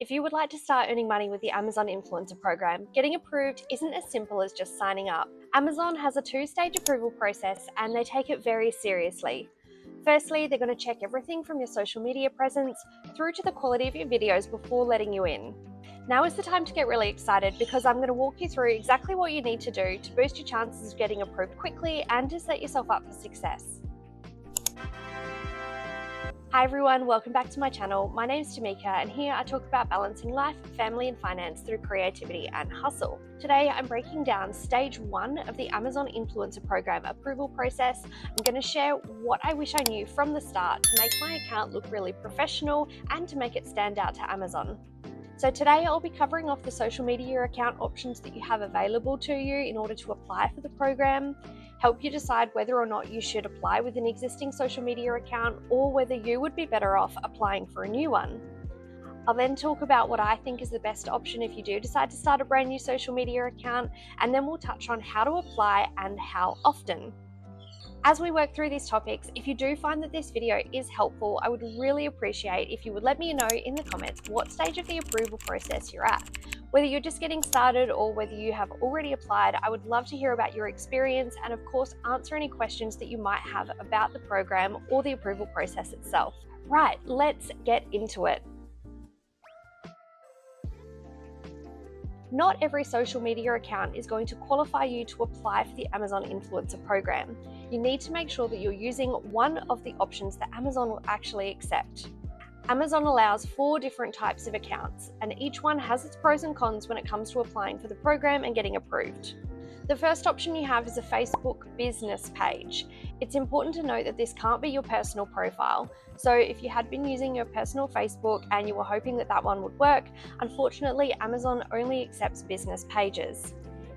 If you would like to start earning money with the Amazon Influencer Program, getting approved isn't as simple as just signing up. Amazon has a two-stage approval process and they take it very seriously. Firstly, they're going to check everything from your social media presence through to the quality of your videos before letting you in. Now is the time to get really excited because I'm going to walk you through exactly what you need to do to boost your chances of getting approved quickly and to set yourself up for success. Hi everyone, welcome back to my channel. My name is Tamika and here I talk about balancing life, family and finance through creativity and hustle. Today I'm breaking down stage 1 of the Amazon Influencer Program approval process. I'm going to share what I wish I knew from the start to make my account look really professional and to make it stand out to Amazon. So today I'll be covering off the social media account options that you have available to you in order to apply for the program, help you decide whether or not you should apply with an existing social media account or whether you would be better off applying for a new one. I'll then talk about what I think is the best option if you do decide to start a brand new social media account, and then we'll touch on how to apply and how often. As we work through these topics, if you do find that this video is helpful, I would really appreciate if you would let me know in the comments what stage of the approval process you're at. Whether you're just getting started or whether you have already applied, I would love to hear about your experience and of course answer any questions that you might have about the program or the approval process itself. Right, let's get into it. Not every social media account is going to qualify you to apply for the Amazon Influencer Program. You need to make sure that you're using one of the options that Amazon will actually accept. Amazon allows 4 different types of accounts, and each one has its pros and cons when it comes to applying for the program and getting approved. The first option you have is a Facebook business page. It's important to note that this can't be your personal profile. So if you had been using your personal Facebook and you were hoping that that one would work, unfortunately Amazon only accepts business pages.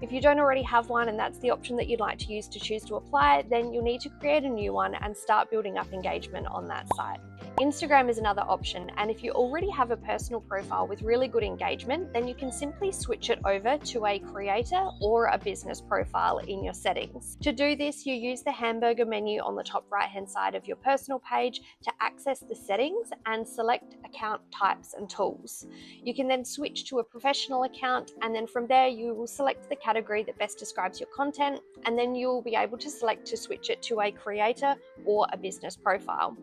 If you don't already have one and that's the option that you'd like to use to choose to apply, then you'll need to create a new one and start building up engagement on that site. Instagram is another option, and if you already have a personal profile with really good engagement, then you can simply switch it over to a creator or a business profile in your settings. To do this, you use the hamburger menu on the top right hand side of your personal page to access the settings and select account types and tools. You can then switch to a professional account, and then from there you will select the category that best describes your content, and then you'll be able to select to switch it to a creator or a business profile.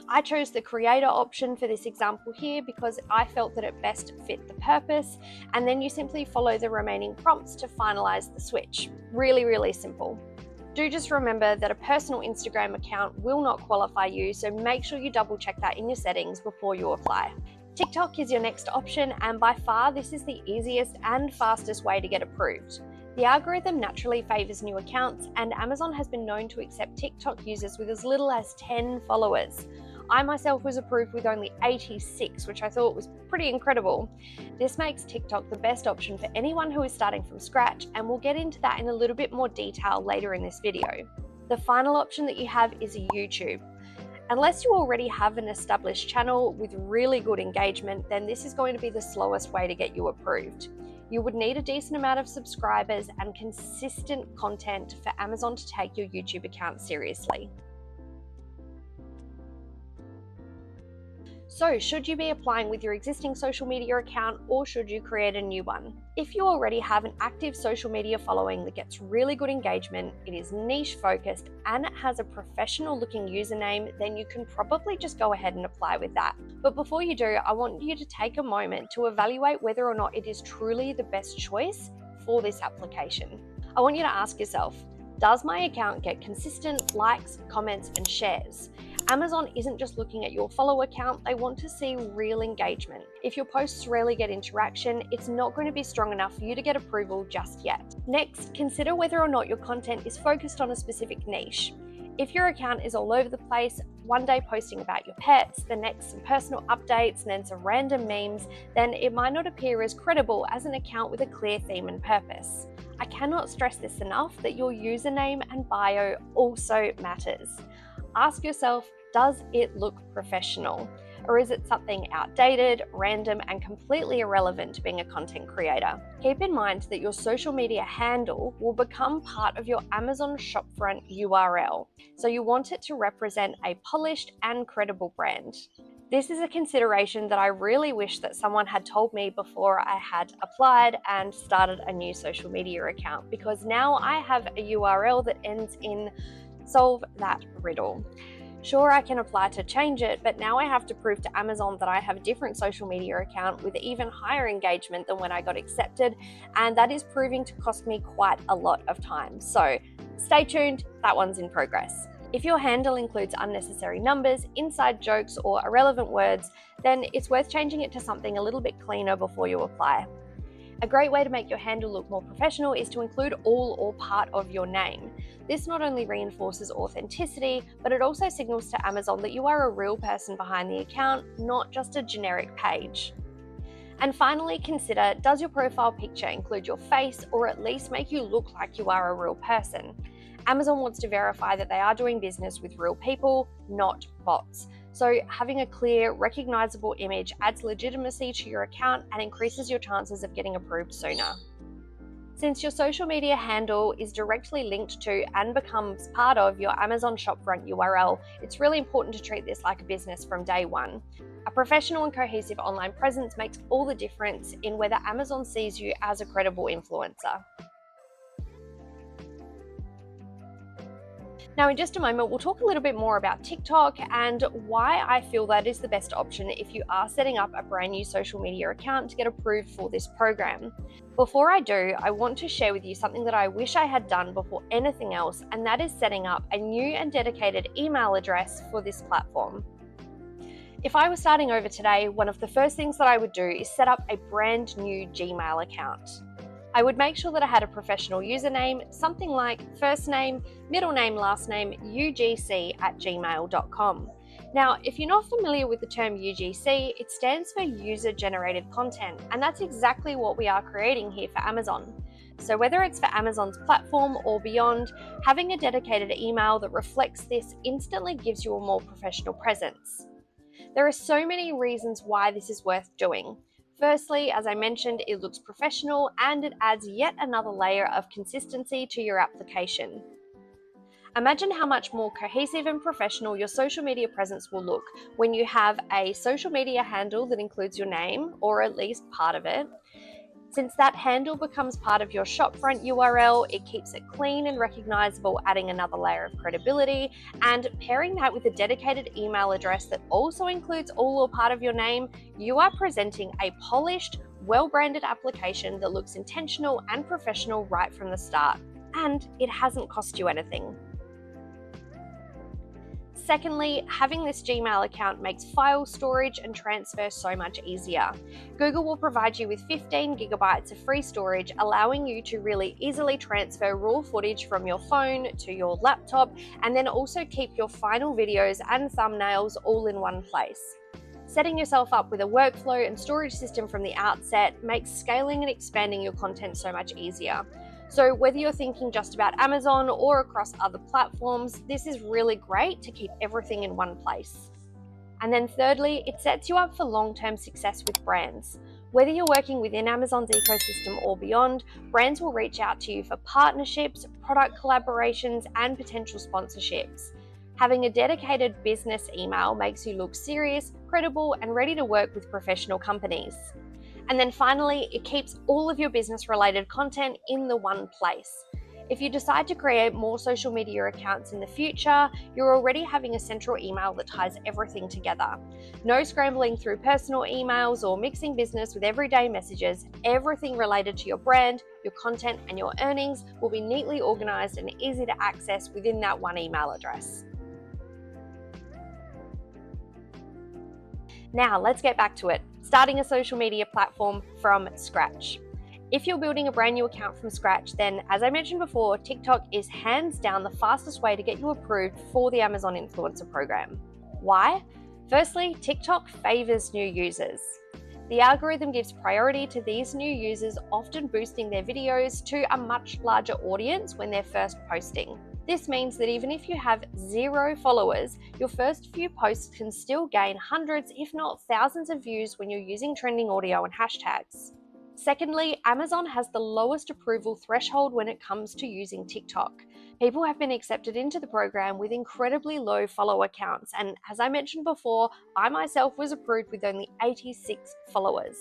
I chose the creator option for this example here because I felt that it best fit the purpose, and then you simply follow the remaining prompts to finalize the switch. Really simple. Do just remember that a personal Instagram account will not qualify you, so make sure you double check that in your settings before you apply. TikTok is your next option, and by far this is the easiest and fastest way to get approved. The algorithm naturally favors new accounts, and Amazon has been known to accept TikTok users with as little as 10 followers. I myself was approved with only 86, which I thought was pretty incredible. This makes TikTok the best option for anyone who is starting from scratch, and we'll get into that in a little bit more detail later in this video. The final option that you have is YouTube. Unless you already have an established channel with really good engagement, then this is going to be the slowest way to get you approved. You would need a decent amount of subscribers and consistent content for Amazon to take your YouTube account seriously. So, should you be applying with your existing social media account or should you create a new one? If you already have an active social media following that gets really good engagement, it is niche focused, and it has a professional looking username, then you can probably just go ahead and apply with that. But before you do, I want you to take a moment to evaluate whether or not it is truly the best choice for this application. I want you to ask yourself, does my account get consistent likes, comments, and shares? Amazon isn't just looking at your follower count, they want to see real engagement. If your posts rarely get interaction, it's not going to be strong enough for you to get approval just yet. Next, consider whether or not your content is focused on a specific niche. If your account is all over the place, one day posting about your pets, the next some personal updates, and then some random memes, then it might not appear as credible as an account with a clear theme and purpose. I cannot stress this enough that your username and bio also matters. Ask yourself, does it look professional? Or is it something outdated, random, and completely irrelevant to being a content creator? Keep in mind that your social media handle will become part of your Amazon shopfront URL, so you want it to represent a polished and credible brand. This is a consideration that I really wish that someone had told me before I had applied and started a new social media account, because now I have a URL that ends in solve that riddle. Sure, I can apply to change it, but now I have to prove to Amazon that I have a different social media account with even higher engagement than when I got accepted, and that is proving to cost me quite a lot of time. So stay tuned, that one's in progress. If your handle includes unnecessary numbers, inside jokes, or irrelevant words, then it's worth changing it to something a little bit cleaner before you apply. A great way to make your handle look more professional is to include all or part of your name. This not only reinforces authenticity, but it also signals to Amazon that you are a real person behind the account, not just a generic page. And finally, consider, does your profile picture include your face or at least make you look like you are a real person? Amazon wants to verify that they are doing business with real people, not bots. So having a clear, recognizable image adds legitimacy to your account and increases your chances of getting approved sooner. Since your social media handle is directly linked to and becomes part of your Amazon shopfront URL, it's really important to treat this like a business from day one. A professional and cohesive online presence makes all the difference in whether Amazon sees you as a credible influencer. Now, in just a moment, we'll talk a little bit more about TikTok and why I feel that is the best option if you are setting up a brand new social media account to get approved for this program. Before I do, I want to share with you something that I wish I had done before anything else, and that is setting up a new and dedicated email address for this platform. If I was starting over today, one of the first things that I would do is set up a brand new Gmail account. I would make sure that I had a professional username, something like first name, middle name, last name, ugc@gmail.com. Now, if you're not familiar with the term UGC, it stands for user-generated content, and that's exactly what we are creating here for Amazon. So whether it's for Amazon's platform or beyond, having a dedicated email that reflects this instantly gives you a more professional presence. There are so many reasons why this is worth doing. Firstly, as I mentioned, it looks professional and it adds yet another layer of consistency to your application. Imagine how much more cohesive and professional your social media presence will look when you have a social media handle that includes your name, or at least part of it. Since that handle becomes part of your shopfront URL, it keeps it clean and recognizable, adding another layer of credibility, and pairing that with a dedicated email address that also includes all or part of your name, you are presenting a polished, well-branded application that looks intentional and professional right from the start. And it hasn't cost you anything. Secondly, having this Gmail account makes file storage and transfer so much easier. Google will provide you with 15 gigabytes of free storage, allowing you to really easily transfer raw footage from your phone to your laptop, and then also keep your final videos and thumbnails all in one place. Setting yourself up with a workflow and storage system from the outset makes scaling and expanding your content so much easier. So whether you're thinking just about Amazon or across other platforms, this is really great to keep everything in one place. And then thirdly, it sets you up for long-term success with brands. Whether you're working within Amazon's ecosystem or beyond, brands will reach out to you for partnerships, product collaborations, and potential sponsorships. Having a dedicated business email makes you look serious, credible, and ready to work with professional companies. And then finally, it keeps all of your business-related content in the one place. If you decide to create more social media accounts in the future, you're already having a central email that ties everything together. No scrambling through personal emails or mixing business with everyday messages. Everything related to your brand, your content, and your earnings will be neatly organized and easy to access within that one email address. Now, let's get back to it. Starting a social media platform from scratch. If you're building a brand new account from scratch, then as I mentioned before, TikTok is hands down the fastest way to get you approved for the Amazon Influencer Program. Why? Firstly, TikTok favors new users. The algorithm gives priority to these new users, often boosting their videos to a much larger audience when they're first posting. This means that even if you have 0 followers, your first few posts can still gain hundreds, if not thousands of views when you're using trending audio and hashtags. Secondly, Amazon has the lowest approval threshold when it comes to using TikTok. People have been accepted into the program with incredibly low follower counts, and as I mentioned before, I myself was approved with only 86 followers.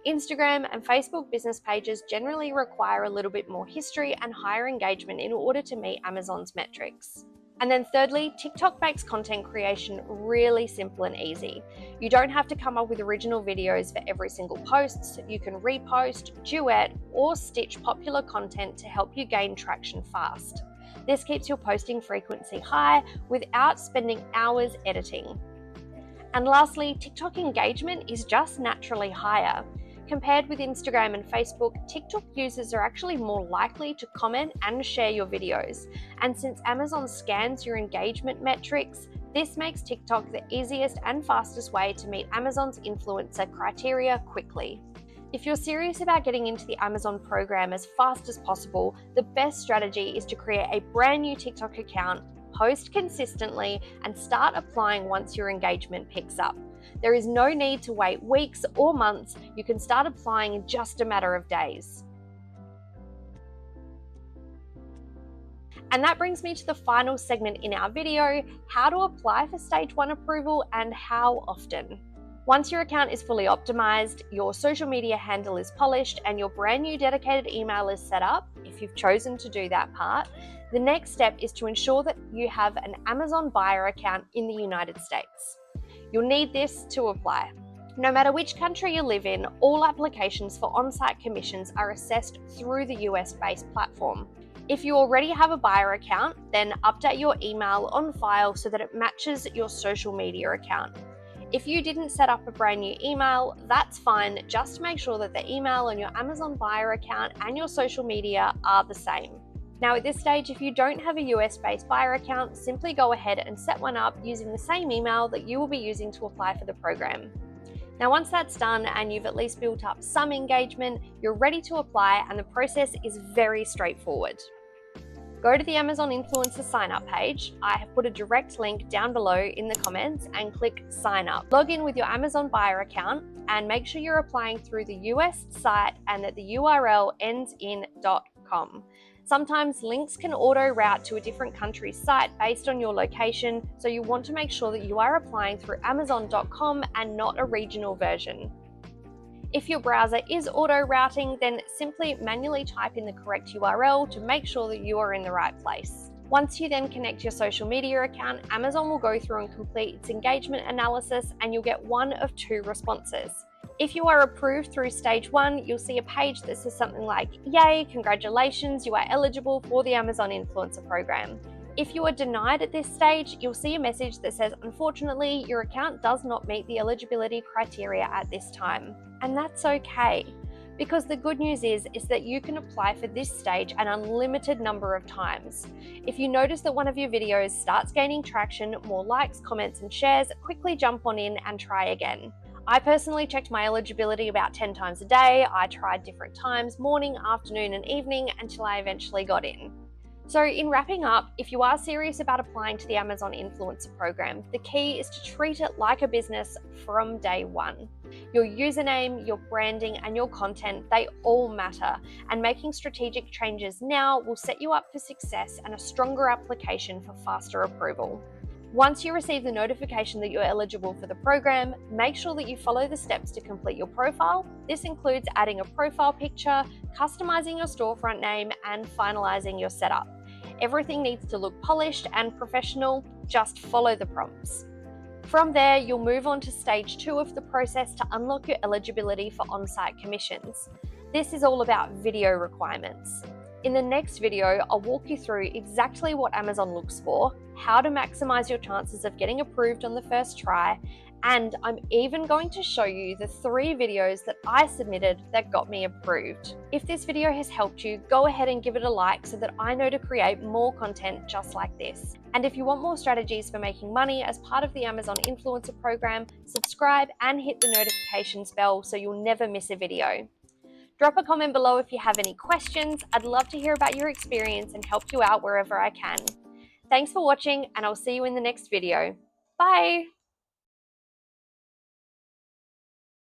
Instagram and Facebook business pages generally require a little bit more history and higher engagement in order to meet Amazon's metrics. And then thirdly, TikTok makes content creation really simple and easy. You don't have to come up with original videos for every single post. You can repost, duet, or stitch popular content to help you gain traction fast. This keeps your posting frequency high without spending hours editing. And lastly, TikTok engagement is just naturally higher. Compared with Instagram and Facebook, TikTok users are actually more likely to comment and share your videos. And since Amazon scans your engagement metrics, this makes TikTok the easiest and fastest way to meet Amazon's influencer criteria quickly. If you're serious about getting into the Amazon program as fast as possible, the best strategy is to create a brand new TikTok account, post consistently, and start applying once your engagement picks up. There is no need to wait weeks or months. You can start applying in just a matter of days. And that brings me to the final segment in our video, how to apply for stage 1 approval and how often. Once your account is fully optimized, your social media handle is polished, and your brand new dedicated email is set up, if you've chosen to do that part, the next step is to ensure that you have an Amazon buyer account in the United States. You'll need this to apply. No matter which country you live in, all applications for on-site commissions are assessed through the US-based platform. If you already have a buyer account, then update your email on file so that it matches your social media account. If you didn't set up a brand new email, that's fine. Just make sure that the email on your Amazon buyer account and your social media are the same. Now at this stage, if you don't have a US-based buyer account, simply go ahead and set one up using the same email that you will be using to apply for the program. Now once that's done and you've at least built up some engagement, you're ready to apply, and the process is very straightforward. Go to the Amazon Influencer sign up page. I have put a direct link down below in the comments, and click sign up. Log in with your Amazon buyer account and make sure you're applying through the US site and that the URL ends in .com. Sometimes links can auto route to a different country's site based on your location, so you want to make sure that you are applying through Amazon.com and not a regional version. If your browser is auto-routing, then simply manually type in the correct URL to make sure that you are in the right place. Once you then connect your social media account, Amazon will go through and complete its engagement analysis, and you'll get one of 2 responses. If you are approved through stage 1, you'll see a page that says something like, "Yay, congratulations, you are eligible for the Amazon Influencer program." If you are denied at this stage, you'll see a message that says, "Unfortunately, your account does not meet the eligibility criteria at this time." And that's okay, because the good news is that you can apply for this stage an unlimited number of times. If you notice that one of your videos starts gaining traction, more likes, comments, and shares, quickly jump on in and try again. I personally checked my eligibility about 10 times a day. I tried different times, morning, afternoon, and evening, until I eventually got in. So in wrapping up, if you are serious about applying to the Amazon Influencer program, the key is to treat it like a business from day one. Your username, your branding, and your content, they all matter, and making strategic changes now will set you up for success and a stronger application for faster approval. Once you receive the notification that you're eligible for the program, make sure that you follow the steps to complete your profile. This includes adding a profile picture, customizing your storefront name, and finalizing your setup. Everything needs to look polished and professional. Just follow the prompts. From there, you'll move on to stage 2 of the process to unlock your eligibility for on-site commissions. This is all about video requirements. In the next video, I'll walk you through exactly what Amazon looks for, how to maximize your chances of getting approved on the first try, and I'm even going to show you the 3 videos that I submitted that got me approved. If this video has helped you, go ahead and give it a like so that I know to create more content just like this. And if you want more strategies for making money as part of the Amazon Influencer program, subscribe and hit the notifications bell so you'll never miss a video. Drop a comment below if you have any questions. I'd love to hear about your experience and help you out wherever I can. Thanks for watching, and I'll see you in the next video. Bye!